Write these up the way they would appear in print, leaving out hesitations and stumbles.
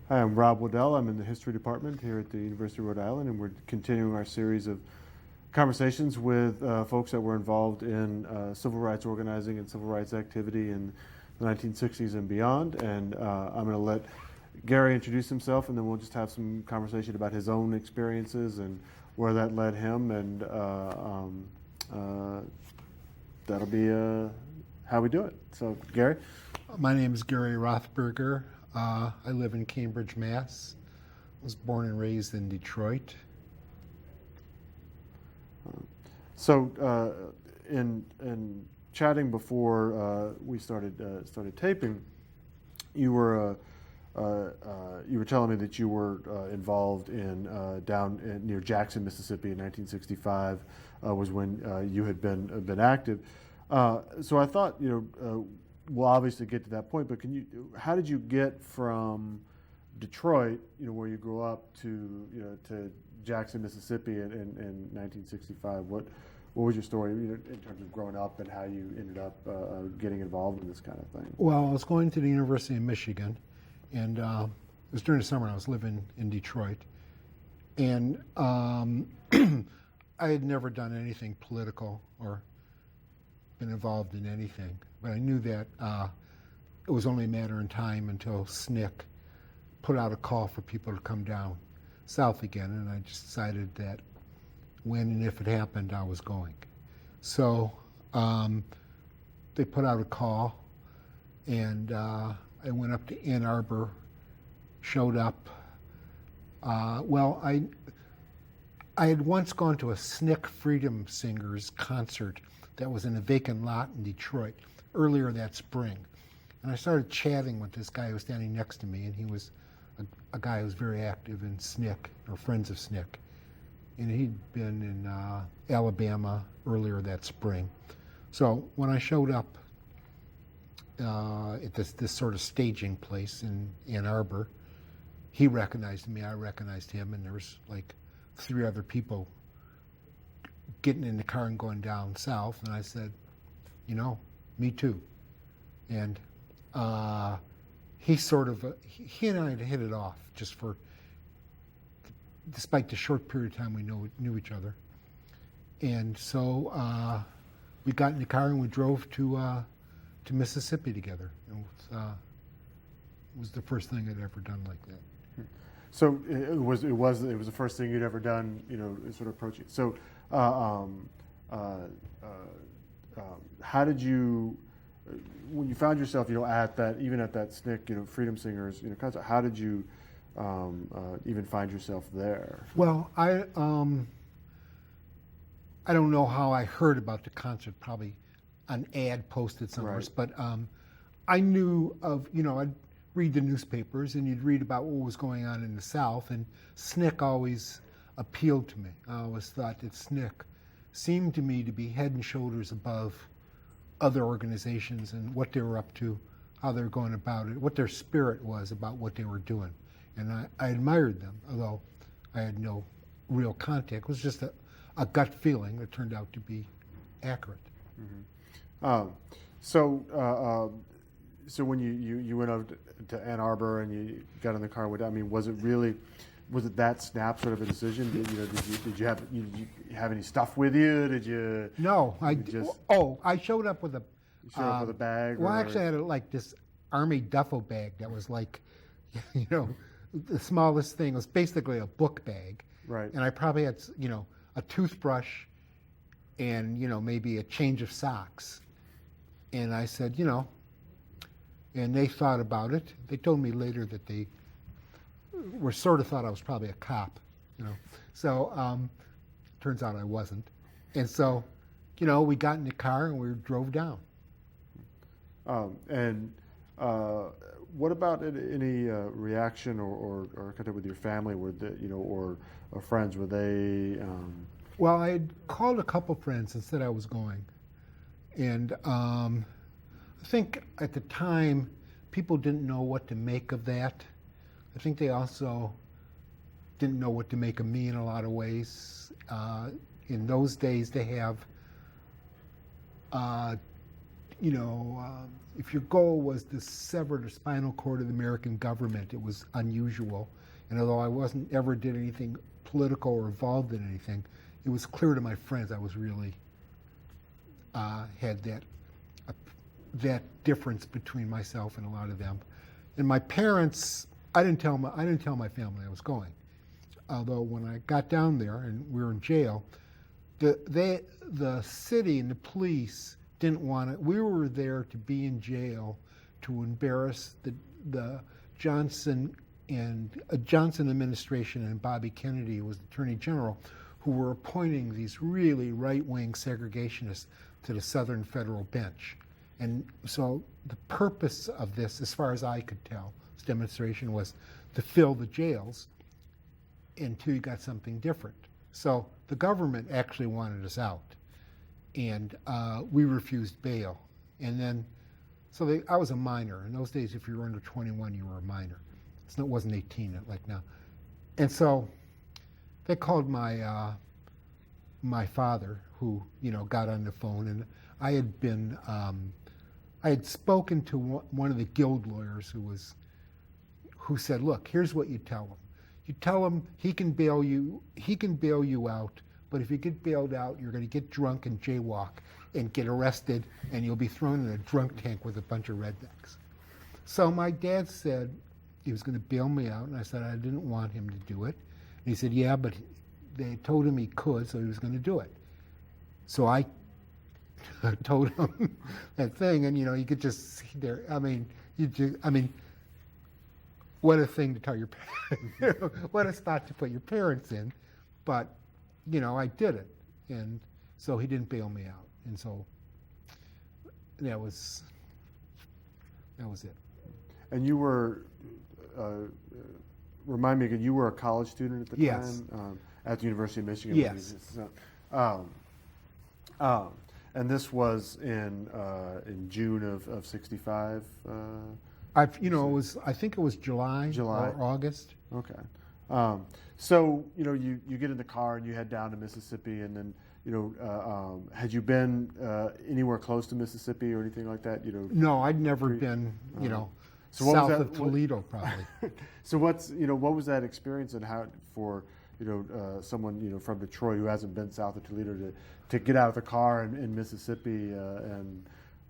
Hi, I'm Rob Waddell. I'm in the history department here at the University of Rhode Island, and we're continuing our series of conversations with folks that were involved in civil rights organizing and civil rights activity in the 1960s and beyond. And I'm going to let Gary introduce himself, and then we'll just have some conversation about his own experiences and where that led him, and that'll be how we do it. So, Gary? My name is Gary Rothberger. I live in Cambridge, Mass. I was born and raised in Detroit. So, in chatting before we started taping, you were telling me that you were involved in near Jackson, Mississippi, in 1965 was when you had been active. So I thought, we'll obviously get to that point, but how did you get from Detroit, where you grew up, to Jackson, Mississippi in 1965? What was your story in terms of growing up and how you ended up getting involved in this kind of thing? Well, I was going to the University of Michigan, and it was during the summer. I was living in Detroit, and I had never done anything political or been involved in anything, but I knew that it was only a matter of time until SNCC put out a call for people to come down south again, and I just decided that when and if it happened, I was going. So they put out a call, and I went up to Ann Arbor, showed up. Well, I had once gone to a SNCC Freedom Singers concert that was in a vacant lot in Detroit earlier that spring. And I started chatting with this guy who was standing next to me, and he was a guy who was very active in SNCC, or Friends of SNCC. And he'd been in Alabama earlier that spring. So when I showed up at this sort of staging place in Ann Arbor, he recognized me, I recognized him, and there was like 3 other people getting in the car and going down south, and I said, me too. And he and I had hit it off despite the short period of time we knew each other. And so we got in the car and we drove to Mississippi together. It was the first thing I'd ever done like that. So it was the first thing you'd ever done, sort of approaching. So how did you, when you found yourself, at that SNCC, Freedom Singers, concert, how did you even find yourself there? Well, I don't know how I heard about the concert. Probably an ad posted somewhere, right. But I knew of, I'd read the newspapers and you'd read about what was going on in the South, and SNCC always appealed to me. I always thought that SNCC seemed to me to be head and shoulders above other organizations and what they were up to, how they were going about it, what their spirit was about what they were doing. And I admired them, although I had no real contact. It was just a gut feeling that turned out to be accurate. Mm-hmm. So when you went over to Ann Arbor and you got in the car with, was it that snap sort of a decision? Did you have any stuff with you? Did you? No, I showed up with a. You showed up with a bag. Well, actually, I had this army duffel bag that was the smallest thing. It was basically a book bag. Right. And I probably had a toothbrush and maybe a change of socks. And I said, and they thought about it. They told me later that they were sort of thought I was probably a cop, So turns out I wasn't. And so, we got in the car and we drove down. What about any reaction or contact with your family, or friends? Were they? Well, I had called a couple friends and said I was going, and I think at the time people didn't know what to make of that. I think they also didn't know what to make of me in a lot of ways. In those days, they have if your goal was to sever the spinal cord of the American government, it was unusual. And although I wasn't ever did anything political or involved in anything, it was clear to my friends I was really had that difference between myself and a lot of them. And my parents, I didn't tell my family I was going. Although when I got down there and we were in jail, the city and the police didn't want it. We were there to be in jail to embarrass the Johnson administration and Bobby Kennedy, who was the Attorney General, who were appointing these really right-wing segregationists to the Southern Federal Bench. And so the purpose of this, as far as I could tell, this demonstration was to fill the jails until you got something different. So the government actually wanted us out, and we refused bail. And then, I was a minor. In those days, if you were under 21, you were a minor. It wasn't 18 like now. And so they called my father, who got on the phone, and I had spoken to one of the guild lawyers who said, look, here's what you tell him. You tell him he can bail you out, but if you get bailed out, you're going to get drunk and jaywalk and get arrested, and you'll be thrown in a drunk tank with a bunch of rednecks. So my dad said he was going to bail me out, and I said I didn't want him to do it. And he said, yeah, but they told him he could, so he was going to do it. So I told him that thing, and you could just see there. What a thing to tell your parents. What a spot to put your parents in. But I did it, and so he didn't bail me out, and so that was it. And you were, remind me again, you were a college student at the Yes. time at the University of Michigan. Yes. And this was in June of '65. I think it was July. Or August. Okay. So you get in the car and you head down to Mississippi, and then had you been anywhere close to Mississippi or anything like that? No, I'd never been. So what south was that, of Toledo, probably. So what was that experience, and how for someone from Detroit who hasn't been south of Toledo to get out of the car in Mississippi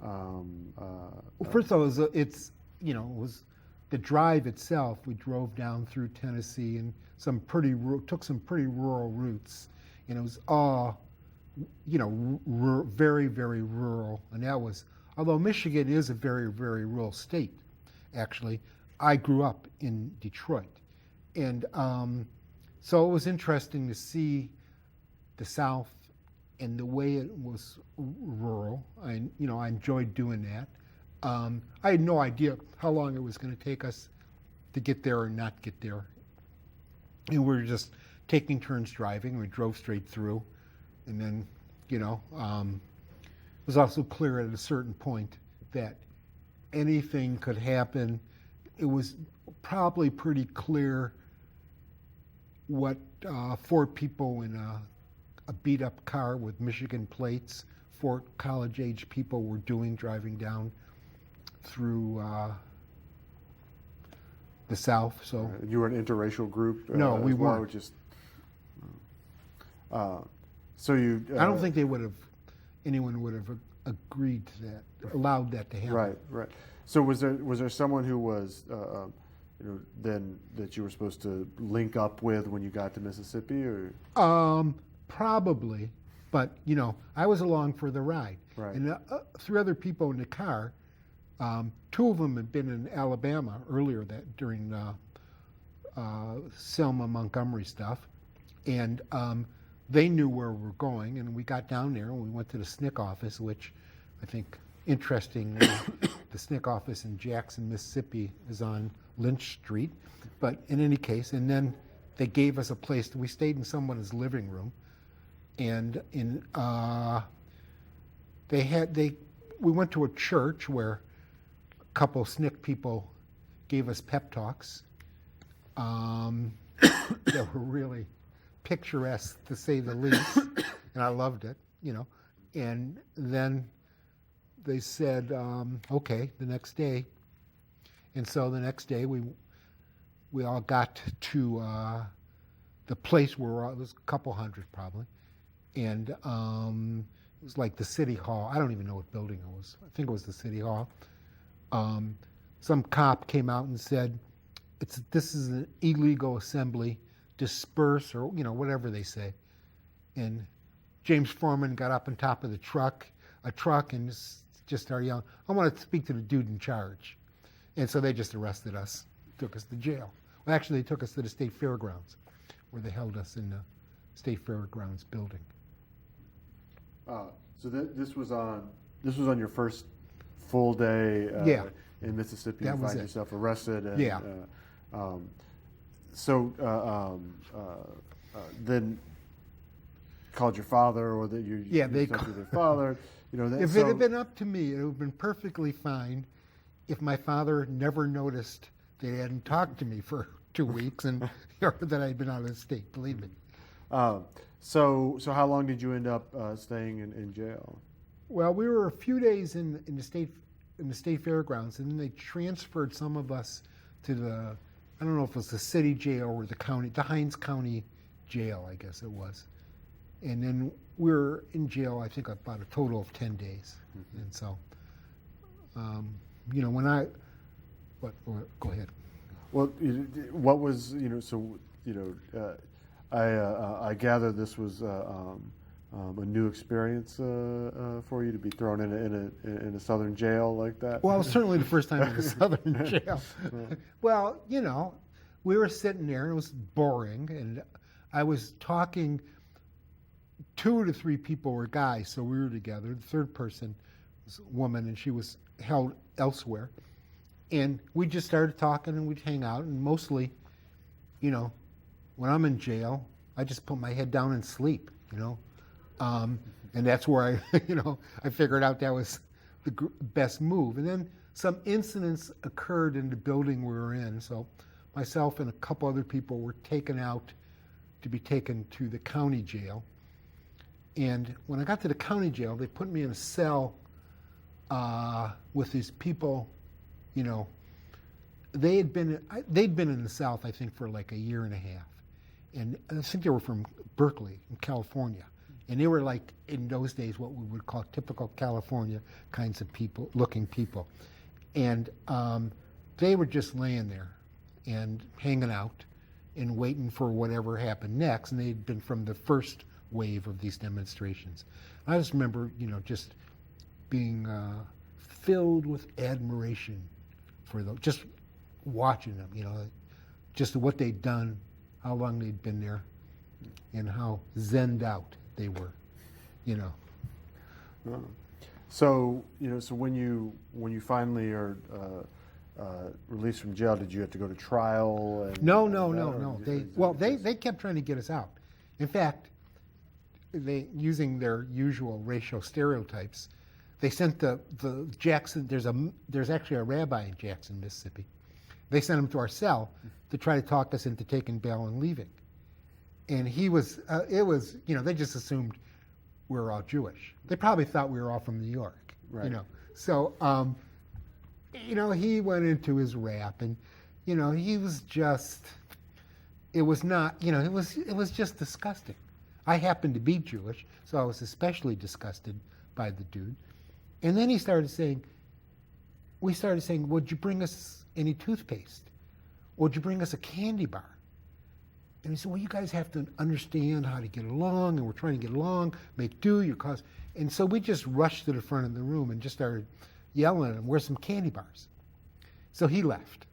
Well, first of all, it was the drive itself. We drove down through Tennessee and took some pretty rural routes, and it was all very, very rural. And that was, although Michigan is a very, very rural state, actually, I grew up in Detroit, and so it was interesting to see the South and the way it was rural. I enjoyed doing that. I had no idea how long it was going to take us to get there or not get there. And we were just taking turns driving. We drove straight through. And then, it was also clear at a certain point that anything could happen. It was probably pretty clear what 4 people in a beat-up car with Michigan plates, 4 college-age people were driving down through the South. So you were an interracial group? No, we well, weren't. Just so you. I don't think anyone would have agreed to that, allowed that to happen. Right. So was there someone who was then that you were supposed to link up with when you got to Mississippi, or? Probably, but I was along for the ride. Right. And 3 other people in the car. 2 of them had been in Alabama earlier during Selma Montgomery stuff, and they knew where we were going. And we got down there and we went to the SNCC office, which I think, interestingly, the SNCC office in Jackson, Mississippi, is on Lynch Street. But in any case, and then they gave us a place. We stayed in someone's living room, and we went to a church where a couple of SNCC people gave us pep talks that were really picturesque, to say the least, and I loved it, And then they said, okay, the next day. And so the next day we all got to the place where it was a couple hundred probably. And it was like the city hall. I don't even know what building it was. I think it was the city hall. Some cop came out and said, this is an illegal assembly, disperse, or whatever they say. And James Foreman got up on top of a truck, and just started yelling, I want to speak to the dude in charge. And so they just arrested us, took us to jail. Well, actually, they took us to the state fairgrounds, where they held us in the state fairgrounds building. So this was on your first full day in Mississippi. That You was find it. yourself arrested. And, Yeah. Then called your father, or that you they sent to their father. If it had been up to me, it would have been perfectly fine if my father never noticed that he hadn't talked to me for 2 weeks or that I'd been out of the state, believe me. So how long did you end up staying in jail? Well, we were a few days in the state fairgrounds, and then they transferred some of us to I don't know if it was the city jail or the Hines County jail, I guess it was. And then we were in jail, I think, about a total of 10 days. Mm-hmm. And so, go ahead. Well, what was, I gather this was a new experience for you to be thrown in a southern jail like that. Well, certainly the first time in a southern jail. Well, we were sitting there and it was boring, and I was talking. 2 to 3 people were guys, so we were together. The third person was a woman, and she was held elsewhere. And we just started talking, and we'd hang out, and mostly, when I'm in jail, I just put my head down and sleep, and that's where I figured out that was the best move. And then some incidents occurred in the building we were in, so myself and a couple other people were taken out to be taken to the county jail. And when I got to the county jail, they put me in a cell with these people, they'd been in the South, I think, for like a year and a half. And I think they were from Berkeley, in California. And they were like, in those days, what we would call typical California kinds of looking people. And they were just laying there and hanging out and waiting for whatever happened next. And they'd been from the first wave of these demonstrations. I just remember, just being filled with admiration for them, just watching them, just what they'd done, how long they'd been there, and how zenned out they were, So, so when you finally are released from jail, did you have to go to trial? No. They kept trying to get us out. In fact, using their usual racial stereotypes, they sent the Jackson. There's actually a rabbi in Jackson, Mississippi. They sent him to our cell to try to talk us into taking bail and leaving. And he was. They just assumed we were all Jewish. They probably thought we were all from New York. Right. So he went into his rap, and he was just. It was not. It was just disgusting. I happened to be Jewish, so I was especially disgusted by the dude. And then we started saying, would you bring us any toothpaste? Would you bring us a candy bar? And he said, well, you guys have to understand how to get along, and we're trying to get along, make do, your cause. And so we just rushed to the front of the room and just started yelling at him, where's some candy bars? So he left,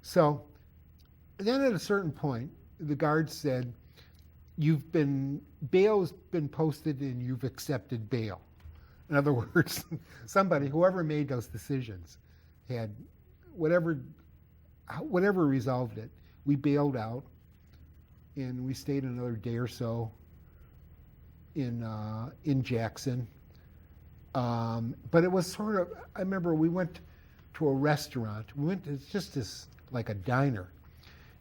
So then at a certain point, the guard said, bail's been posted and you've accepted bail. In other words, whoever made those decisions had whatever resolved it. We bailed out, and we stayed another day or so in Jackson. But it was sort of, I remember we went to a restaurant. It's just this, like a diner.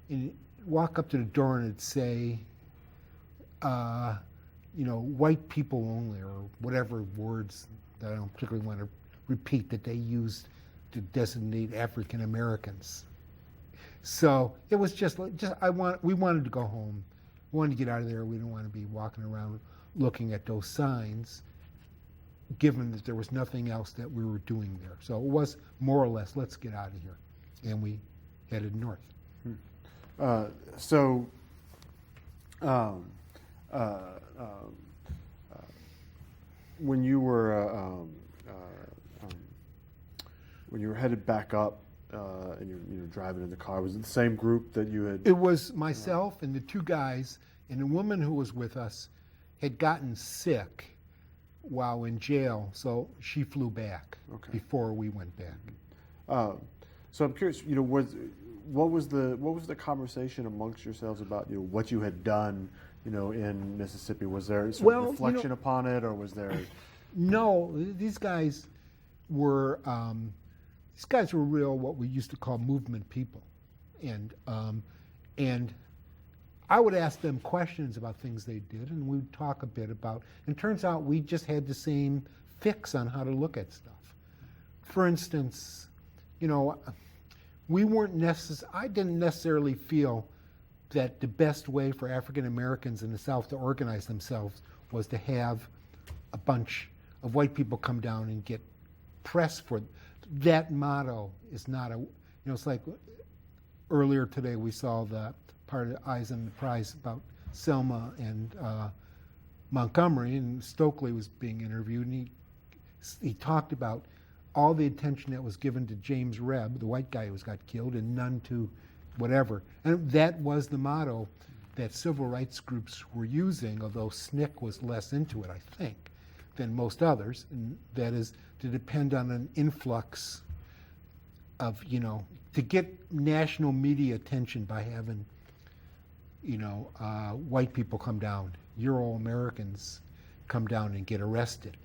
And you walk up to the door and it'd say, white people only, or whatever words that I don't particularly want to repeat that they used to designate African Americans. So it was we wanted to go home. We wanted to get out of there. We didn't want to be walking around looking at those signs, given that there was nothing else that we were doing there. So it was more or less, let's get out of here. And we headed north. When you were headed back up and you're driving in the car, was it the same group that you had? It was myself and the two guys, and the woman who was with us had gotten sick while in jail, so she flew back before we went back. So I'm curious, what was the conversation amongst yourselves about what you had done, in Mississippi? Was there sort of reflection upon it, or was there? No, these guys were real what we used to call movement people, and I would ask them questions about things they did, and we'd talk a bit about. And it turns out we just had the same fix on how to look at stuff. For instance, we weren't I didn't necessarily feel that the best way for African Americans in the South to organize themselves was to have a bunch of white people come down and get press for that. Motto is not it's like earlier today we saw the part of Eyes on the Prize about Selma and Montgomery, and Stokely was being interviewed, and he talked about all the attention that was given to James Rebb, the white guy who got killed, and none to whatever. And that was the motto that civil rights groups were using, although SNCC was less into it, I think, than most others, and that is to depend on an influx of, to get national media attention by having, white people come down, Euro-Americans come down and get arrested.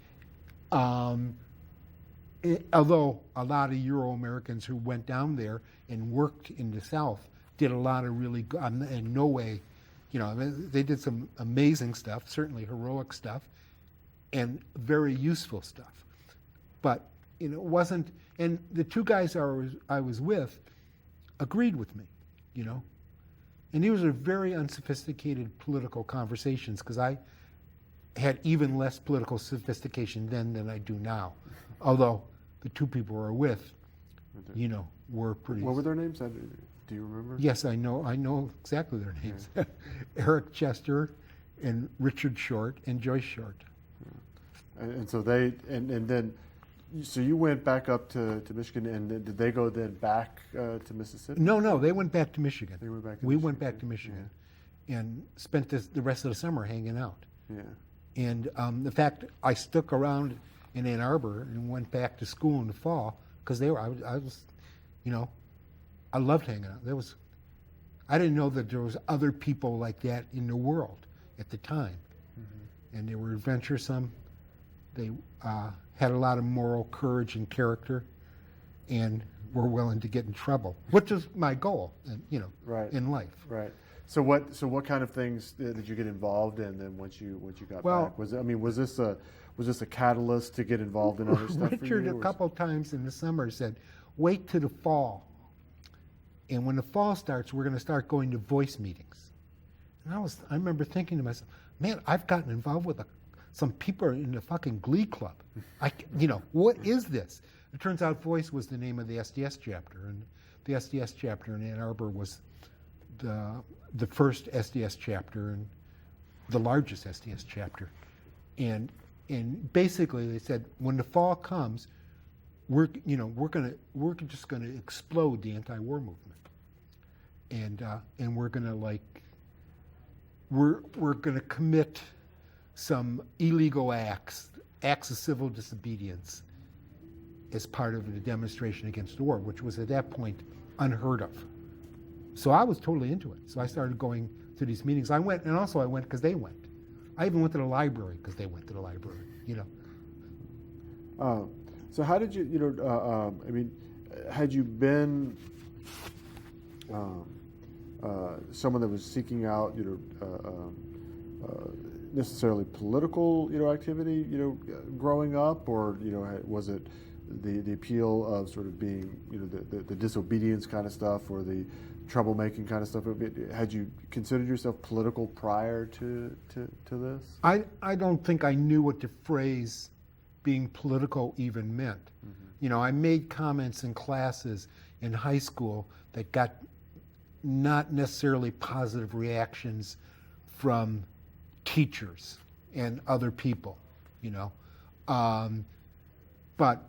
Although a lot of Euro-Americans who went down there and worked in the South did a lot of really good, in no way, they did some amazing stuff, certainly heroic stuff, and very useful stuff. But, it wasn't, and the two guys I was with agreed with me, And these were very unsophisticated political conversations, because I had even less political sophistication then than I do now. Although the two people we were with, were pretty. What were their names? Do you remember? Yes, I know exactly their names. Yeah. Eric Chester and Richard Short and Joyce Short. Yeah. And so so you went back up to Michigan, and did they go then back to Mississippi? No, they went back to Michigan. They went back to we Michigan. Went back to Michigan, and spent the rest of the summer hanging out. Yeah. And the fact I stuck around in Ann Arbor and went back to school in the fall because I was, I loved hanging out. I didn't know that there was other people like that in the world at the time, and they were adventuresome. They had a lot of moral courage and character, and were willing to get in trouble, which is my goal, in life. Right. So what kind of things did you get involved in then once you got back? Was this a catalyst to get involved in other stuff? Richard, for you, a couple of times in the summer, said, "Wait till the fall, and when the fall starts, we're going to start going to voice meetings." And I remember thinking to myself, "Man, I've gotten involved with some people in the fucking Glee Club. What is this?" It turns out Voice was the name of the SDS chapter, and the SDS chapter in Ann Arbor was the first SDS chapter and the largest SDS chapter. And basically they said, when the fall comes, we're just gonna explode the anti-war movement, and we're gonna commit some illegal acts of civil disobedience as part of the demonstration against the war, which was at that point unheard of. So I was totally into it. So I started going to these meetings. I went because they went. I even went to the library because they went to the library. So how did you? Had you been someone that was seeking out, necessarily political, activity, growing up, or was it the appeal of sort of being, the disobedience kind of stuff, or the troublemaking kind of stuff? Had you considered yourself political prior to this? I don't think I knew what the phrase being political even meant. Mm-hmm. I made comments in classes in high school that got not necessarily positive reactions from teachers and other people, but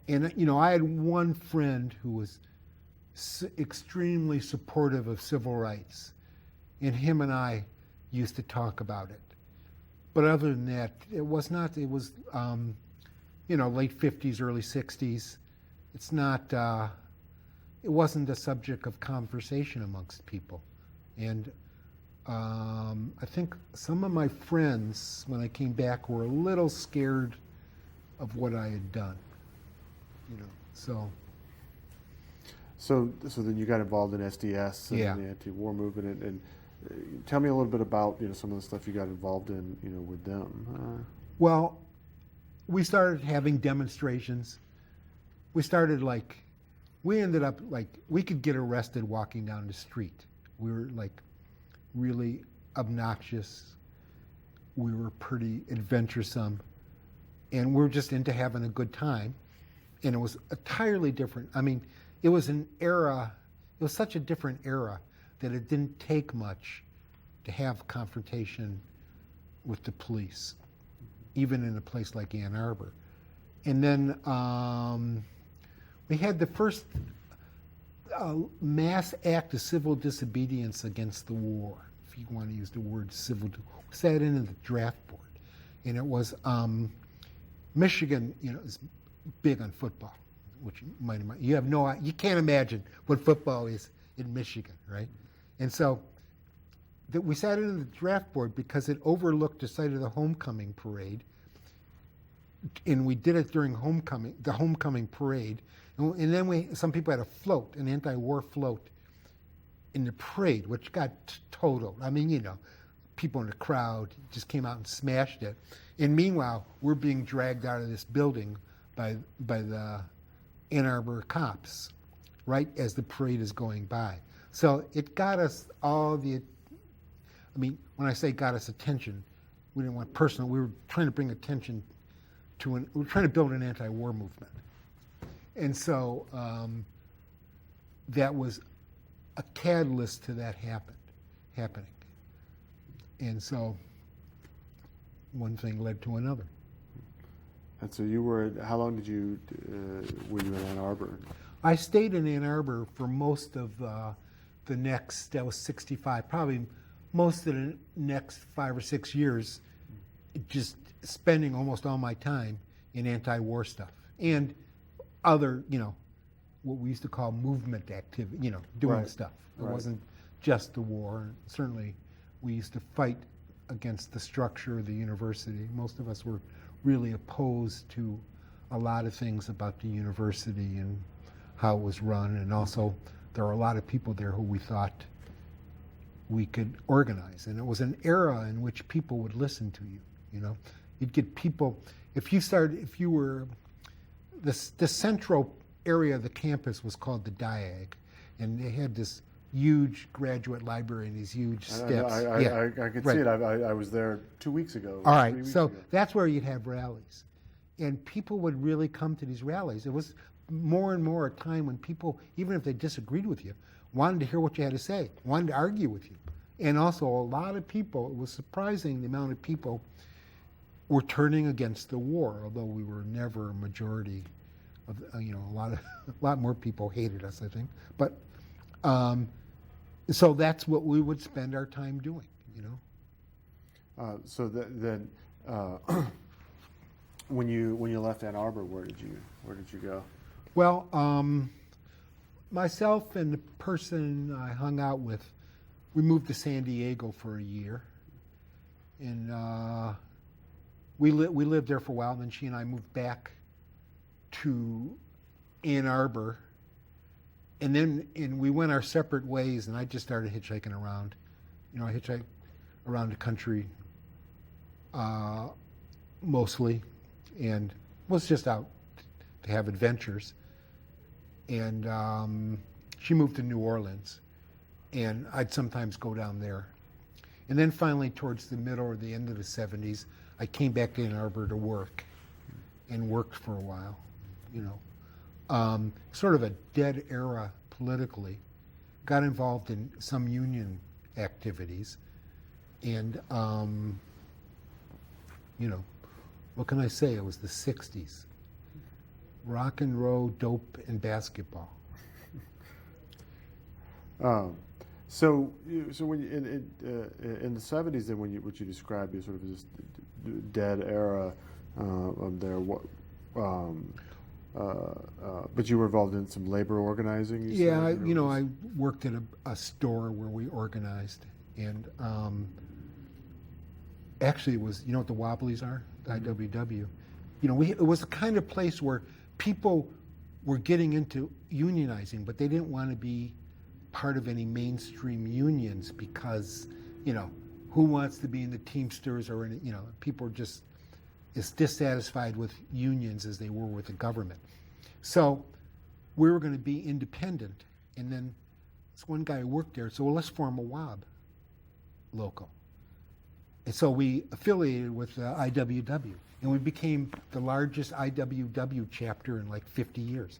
I had one friend who was extremely supportive of civil rights, and him and I used to talk about it. But other than that, it was not. It was, late 50s, early 60s. It's not. It wasn't a subject of conversation amongst people, and I think some of my friends, when I came back, were a little scared of what I had done. So then you got involved in SDS and the anti-war movement, and tell me a little bit about some of the stuff you got involved in with them. Well, we started having demonstrations. We ended up we could get arrested walking down the street. We were really obnoxious. We were pretty adventuresome, and we were just into having a good time. And it was entirely different. I mean, it was such a different era that it didn't take much to have confrontation with the police, even in a place like Ann Arbor. And then we had the first mass act of civil disobedience against the war, if you want to use the word civil. We sat in the draft board, and it was Michigan, is big on football, which you can't imagine what football is in Michigan, right? And so we sat in the draft board because it overlooked the site of the homecoming parade, and we did it during the homecoming parade, and then some people had a float, an anti-war float, in the parade, which got totaled. I mean, people in the crowd just came out and smashed it, and meanwhile, we're being dragged out of this building by the Ann Arbor cops, right as the parade is going by. So it got us when I say got us attention, we didn't want personal, we were trying to bring attention we were trying to build an anti-war movement. And so that was a catalyst to that happening. And so one thing led to another. And so how long were you in Ann Arbor? I stayed in Ann Arbor for most of that was 65, probably most of the next 5 or 6 years, just spending almost all my time in anti-war stuff and other, what we used to call movement activity, doing stuff. It wasn't just the war. Certainly we used to fight against the structure of the university. Most of us were really opposed to a lot of things about the university and how it was run, and also there were a lot of people there who we thought we could organize, and it was an era in which people would listen to you. You'd get people, the central area of the campus was called the Diag, and they had this huge graduate library and these huge steps. I could see it. I was there 2 weeks ago. All right, so that's where you'd have rallies. And people would really come to these rallies. It was more and more a time when people, even if they disagreed with you, wanted to hear what you had to say, wanted to argue with you. And also a lot of people, it was surprising the amount of people were turning against the war, although we were never a majority of, a lot more people hated us, I think. But so that's what we would spend our time doing, So then, when you left Ann Arbor, where did you go? Well, myself and the person I hung out with, we moved to San Diego for a year, and we lived there for a while. And then she and I moved back to Ann Arbor, and we went our separate ways. And I just started hitchhiking around. I hitchhiked around the country mostly, and was just out to have adventures. And she moved to New Orleans, and I'd sometimes go down there. And then finally, towards the middle or the end of the 70s, I came back to Ann Arbor to work, and worked for a while, sort of a dead era politically. Got involved in some union activities, and what can I say? It was the 60s. Rock and roll, dope, and basketball. So when you, in the 70s, then what you described as sort of this dead era there, but you were involved in some labor organizing. Yeah, I worked at a store where we organized, and actually it was, what the Wobblies are, the IWW. It was the kind of place where people were getting into unionizing, but they didn't want to be part of any mainstream unions because, who wants to be in the Teamsters or in, people are just as dissatisfied with unions as they were with the government. So we were going to be independent. And then this one guy who worked there said, well, let's form a WOB local. And so we affiliated with IWW, and we became the largest IWW chapter in like 50 years.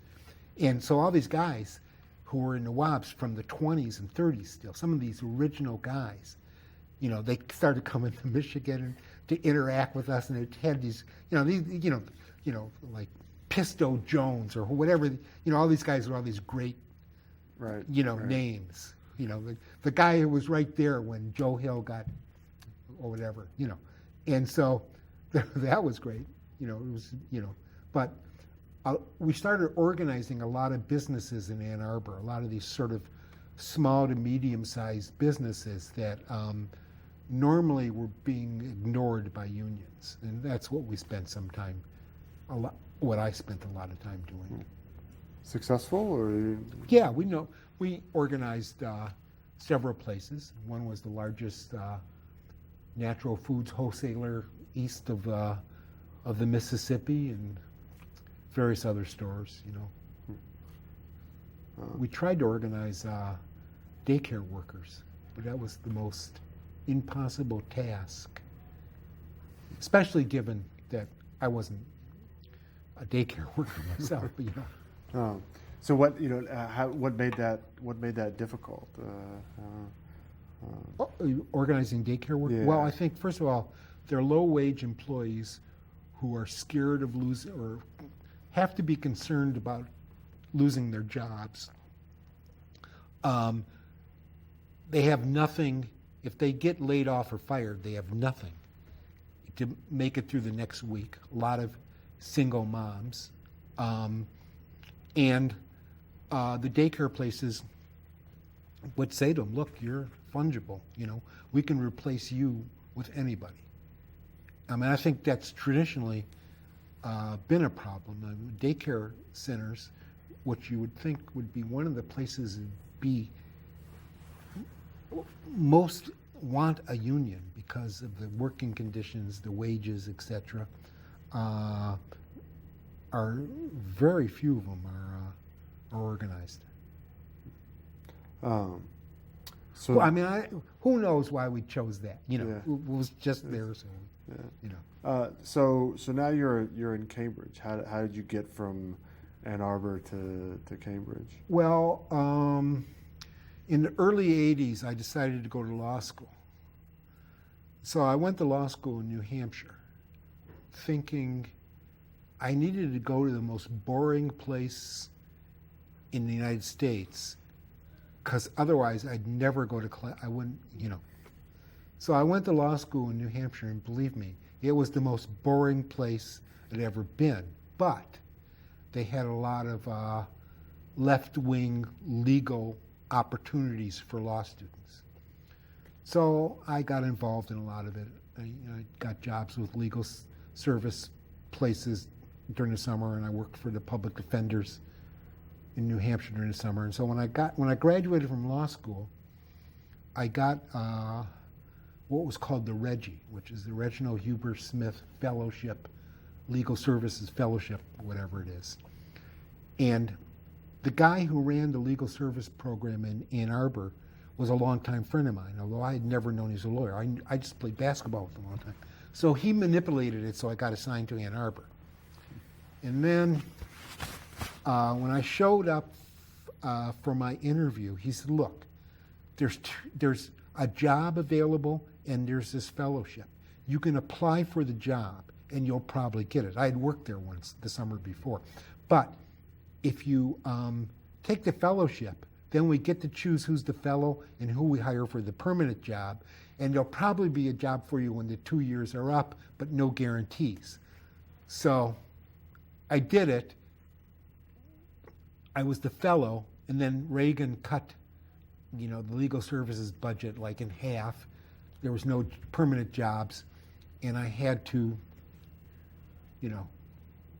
And so all these guys who were in the WOBs from the 20s and 30s still, some of these original guys, they started coming to Michigan to interact with us, and they had these, like Pisto Jones or whatever, all these guys with all these great, right. names. The guy who was right there when Joe Hill got, or whatever, and so that was great. It was, but we started organizing a lot of businesses in Ann Arbor, a lot of these sort of small to medium-sized businesses that normally were being ignored by unions, and that's what we spent some time, what I spent a lot of time doing. Successful, or? Yeah, we organized several places. One was the largest natural foods wholesaler east of the Mississippi, and various other stores. We tried to organize daycare workers, but that was the most impossible task, especially given that I wasn't a daycare worker myself. But, so what what made that difficult? Organizing daycare work? Yeah. Well, I think first of all, they're low-wage employees who are scared of losing or have to be concerned about losing their jobs. They have nothing. If they get laid off or fired, they have nothing to make it through the next week. A lot of single moms. And the daycare places would say to them, look, you're fungible. We can replace you with anybody. I think that's traditionally been a problem. Daycare centers, what you would think would be one of the places that be most want a union because of the working conditions, the wages, etc. Are very few of them are organized. So who knows why we chose that? Yeah. It was just there, so yeah. So now you're in Cambridge. How did you get from Ann Arbor to Cambridge? Well, in the early 80s, I decided to go to law school. So I went to law school in New Hampshire, thinking I needed to go to the most boring place in the United States, because otherwise I'd never go to class. I wouldn't, So I went to law school in New Hampshire, and believe me, it was the most boring place I'd ever been. But they had a lot of left-wing legal opportunities for law students. So I got involved in a lot of it. I got jobs with legal service places during the summer, and I worked for the public defenders in New Hampshire during the summer. And so when I graduated from law school, I got what was called the Reggie, which is the Reginald Huber Smith Fellowship, Legal Services Fellowship, whatever it is. And the guy who ran the legal service program in Ann Arbor was a longtime friend of mine, although I had never known he was a lawyer. I just played basketball with him all the time. So he manipulated it so I got assigned to Ann Arbor. And then when I showed up for my interview, he said, look, there's a job available and there's this fellowship. You can apply for the job and you'll probably get it. I had worked there once the summer before. But if you take the fellowship, then we get to choose who's the fellow and who we hire for the permanent job. And there'll probably be a job for you when the 2 years are up, but no guarantees. So I did it. I was the fellow, and then Reagan cut, the legal services budget like in half. There was no permanent jobs, and I had to,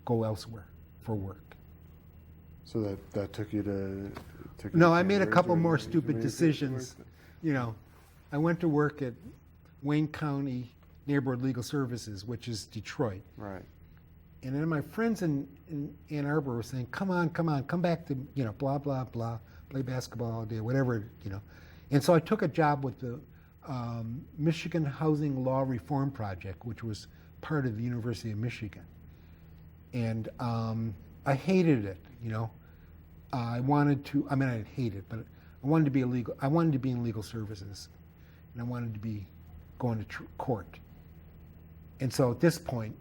go elsewhere for work. So that took you to... No, I made a couple more stupid decisions. I went to work at Wayne County Neighborhood Legal Services, which is Detroit. Right. And then my friends in Ann Arbor were saying, come on, come back to, blah, blah, blah, play basketball all day, whatever, And so I took a job with the Michigan Housing Law Reform Project, which was part of the University of Michigan. And I hated it, I wanted to, I didn't hate it, but I wanted to be in legal services. And I wanted to be going to court. And so at this point,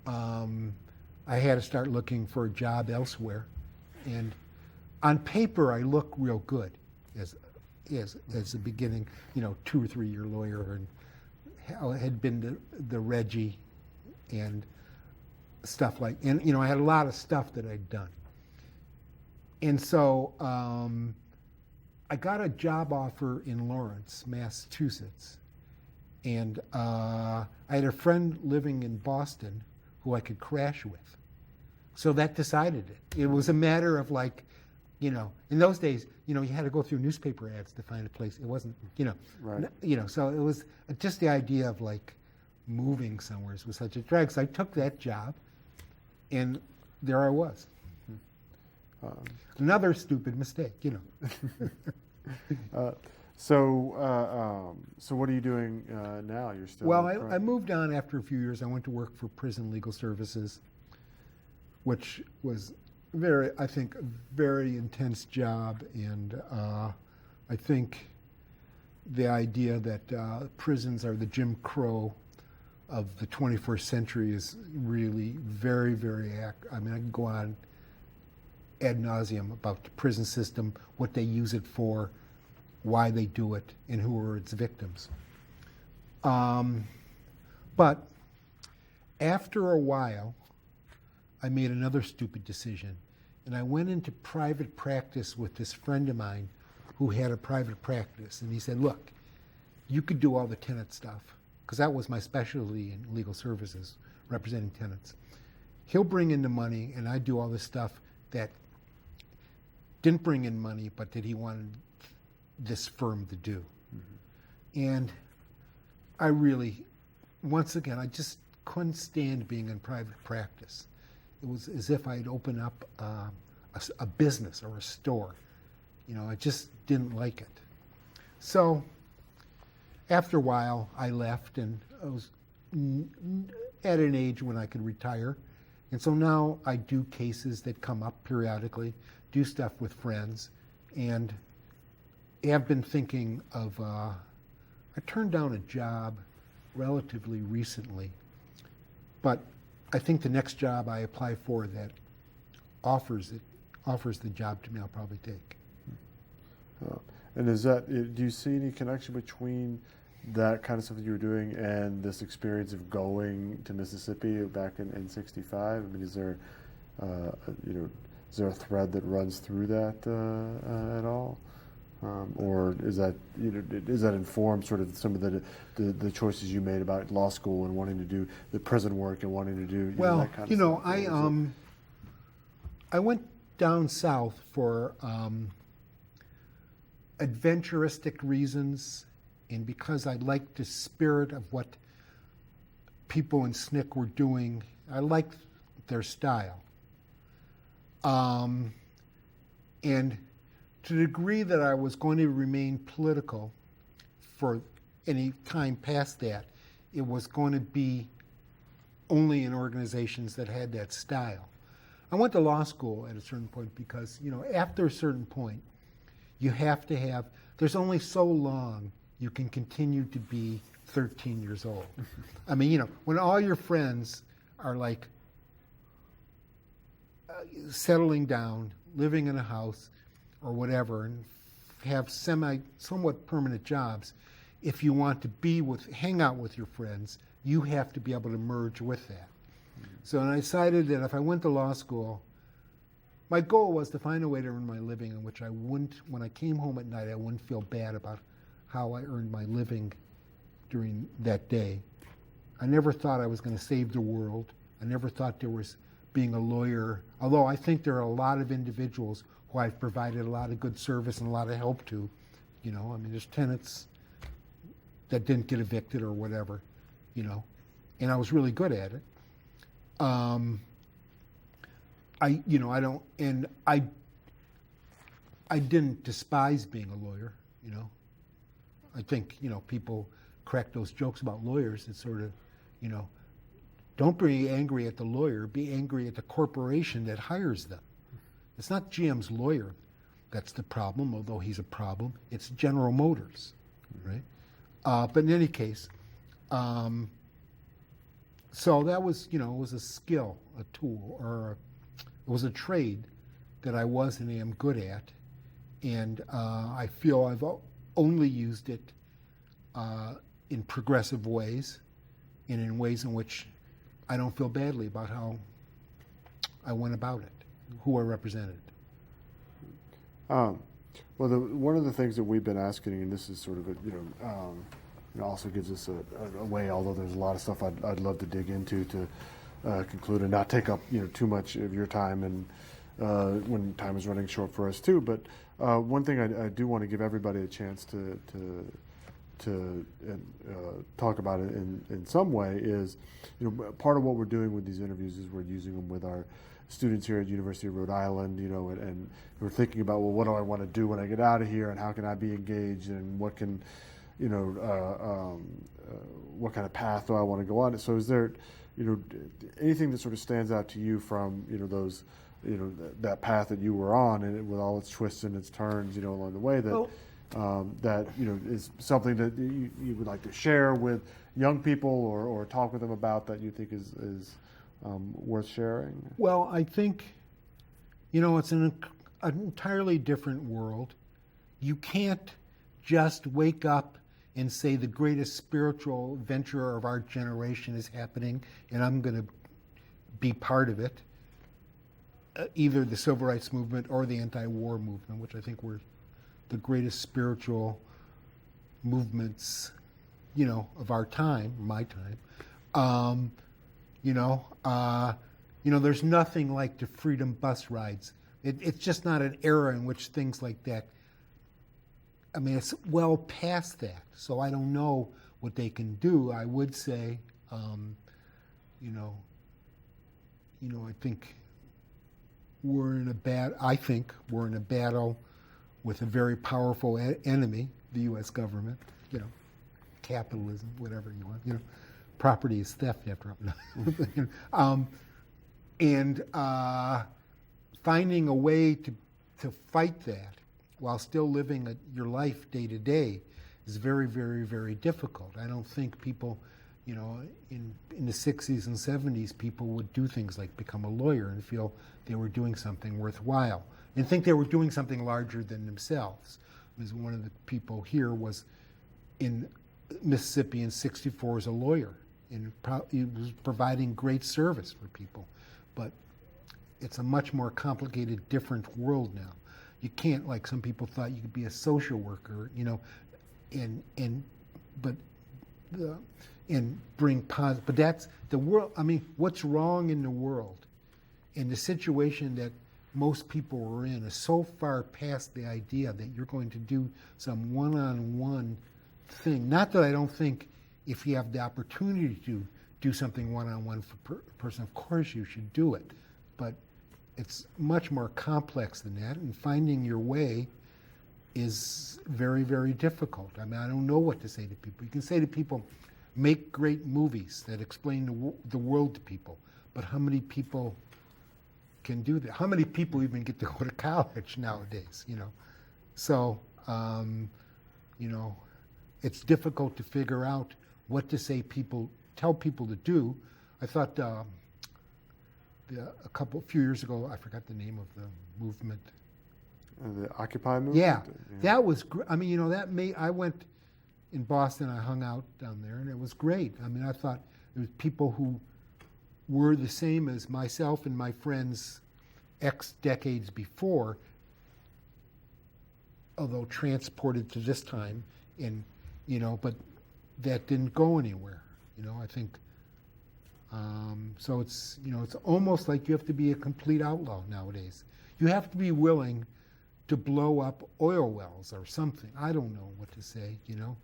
I had to start looking for a job elsewhere. And on paper, I look real good as a beginning, 2 or 3 year lawyer, and had been the Reggie and stuff like, and I had a lot of stuff that I'd done. And so I got a job offer in Lawrence, Massachusetts. And I had a friend living in Boston who I could crash with. So that decided it. It was a matter of in those days, you had to go through newspaper ads to find a place. It wasn't, Right. So it was just the idea of moving somewhere was such a drag. So I took that job, and there I was. Another stupid mistake, So what are you doing now? You're still... Well, I moved on after a few years. I went to work for Prison Legal Services, which was I think, a very intense job. And I think the idea that prisons are the Jim Crow of the 21st century is really very, very I can go on ad nauseum about the prison system, what they use it for, why they do it, and who are its victims. But after a while, I made another stupid decision, and I went into private practice with this friend of mine who had a private practice, and he said, look, you could do all the tenant stuff, because that was my specialty in legal services, representing tenants. He'll bring in the money, and I do all the stuff that didn't bring in money, but that he wanted this firm to do. Mm-hmm. And I really, once again, I just couldn't stand being in private practice. It was as if I'd opened up a business or a store. I just didn't like it. So after a while, I left, and I was at an age when I could retire. And so now I do cases that come up periodically, do stuff with friends, and have been thinking of, I turned down a job relatively recently, but I think the next job I apply for that offers the job to me, I'll probably take. And do you see any connection between that kind of stuff that you were doing and this experience of going to Mississippi back in '65? Is there, is there a thread that runs through that at all, or is that informed sort of some of the choices you made about law school and wanting to do the prison work and wanting to do that kind of stuff? I went down south for adventuristic reasons and because I liked the spirit of what people in SNCC were doing, I liked their style. And to the degree that I was going to remain political for any time past that, it was going to be only in organizations that had that style. I went to law school at a certain point because, after a certain point, you have to have, there's only so long you can continue to be 13 years old. I mean, when all your friends are like settling down, living in a house or whatever, and have somewhat permanent jobs, if you want to hang out with your friends, you have to be able to merge with that. So I decided that if I went to law school, my goal was to find a way to earn my living in which I wouldn't, when I came home at night, I wouldn't feel bad about how I earned my living during that day. I never thought I was going to save the world. I never thought there was being a lawyer, although I think there are a lot of individuals who I've provided a lot of good service and a lot of help to. There's tenants that didn't get evicted or whatever, and I was really good at it. I didn't despise being a lawyer, I think, people crack those jokes about lawyers. It's sort of, don't be angry at the lawyer, be angry at the corporation that hires them. It's not GM's lawyer that's the problem, although he's a problem. It's General Motors, right? But in any case, so that was, it was a skill, a tool, it was a trade that I was and am good at. And I feel I've only used it in progressive ways and in ways in which I don't feel badly about how I went about it, who I represented. One of the things that we've been asking, and this is sort of it also gives us a way, although there's a lot of stuff I'd love to dig into to conclude and not take up too much of your time, and when time is running short for us too. But one thing I do want to give everybody a chance to talk about it in some way is, part of what we're doing with these interviews is we're using them with our students here at University of Rhode Island, and we're thinking about, well, what do I want to do when I get out of here, and how can I be engaged, and what can, what kind of path do I want to go on? So is there, anything that sort of stands out to you from, those, that path that you were on, and with all its twists and its turns, along the way, that that is something that you would like to share with young people or talk with them about, that you think is worth sharing? Well, I think, it's an entirely different world. You can't just wake up and say the greatest spiritual venture of our generation is happening and I'm going to be part of it. Either the civil rights movement or the anti-war movement, which I think were the greatest spiritual movements, of our time, my time. There's nothing like the freedom bus rides. It's just not an era in which things like that, it's well past that. So I don't know what they can do. I would say, I think we're in a battle with a very powerful enemy, the U.S. government, capitalism, whatever you want, property is theft after all. And finding a way to fight that while still living your life day to day is very, very, very difficult. I don't think people, in the 60s and 70s, people would do things like become a lawyer and feel they were doing something worthwhile and think they were doing something larger than themselves. Because one of the people here was in Mississippi in '64 as a lawyer, and he was providing great service for people. But it's a much more complicated, different world now. You can't, like some people thought, you could be a social worker, and bring positive. But that's the world. What's wrong in the world, and the situation that most people are in, is so far past the idea that you're going to do some one-on-one thing. Not that I don't think if you have the opportunity to do something one-on-one for a person, of course you should do it. But it's much more complex than that, and finding your way is very, very difficult. I mean, I don't know what to say to people. You can say to people, make great movies that explain the world to people, but how many people can do that? How many people even get to go to college nowadays, you know? So, you know, it's difficult to figure out what to say tell people to do. I thought a few years ago, I forgot the name of the movement. The Occupy movement? Yeah, that was, I mean, you know, I went in Boston, I hung out down there, and it was great. I mean, I thought there was people who were the same as myself and my friends X decades before, although transported to this time, and, you know, but that didn't go anywhere, you know, I think. So it's, you know, it's almost like you have to be a complete outlaw nowadays. You have to be willing to blow up oil wells or something. I don't know what to say, you know,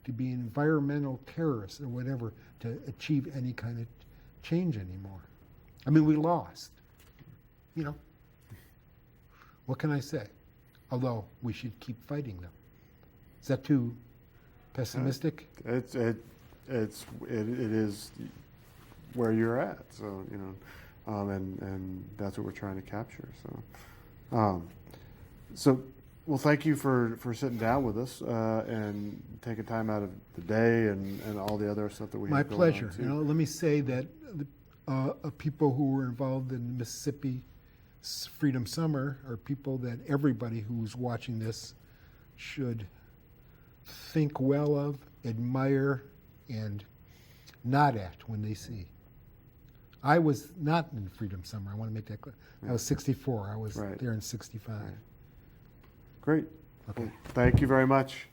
to be an environmental terrorist or whatever to achieve any kind of change anymore. I mean, we lost, you know. What can I say? Although we should keep fighting them. Is that too pessimistic? It is where you're at. So, you know, and that's what we're trying to capture. So, well, thank you for sitting down with us and taking time out of the day and all the other stuff that we My have going on, pleasure. too. You know, let me say that people who were involved in the Mississippi Freedom Summer are people that everybody who's watching this should think well of, admire, and nod at when they see. I was not in Freedom Summer. I want to make that clear. I was 64. I was there in 65. Right. Great. Okay. Well, thank you very much.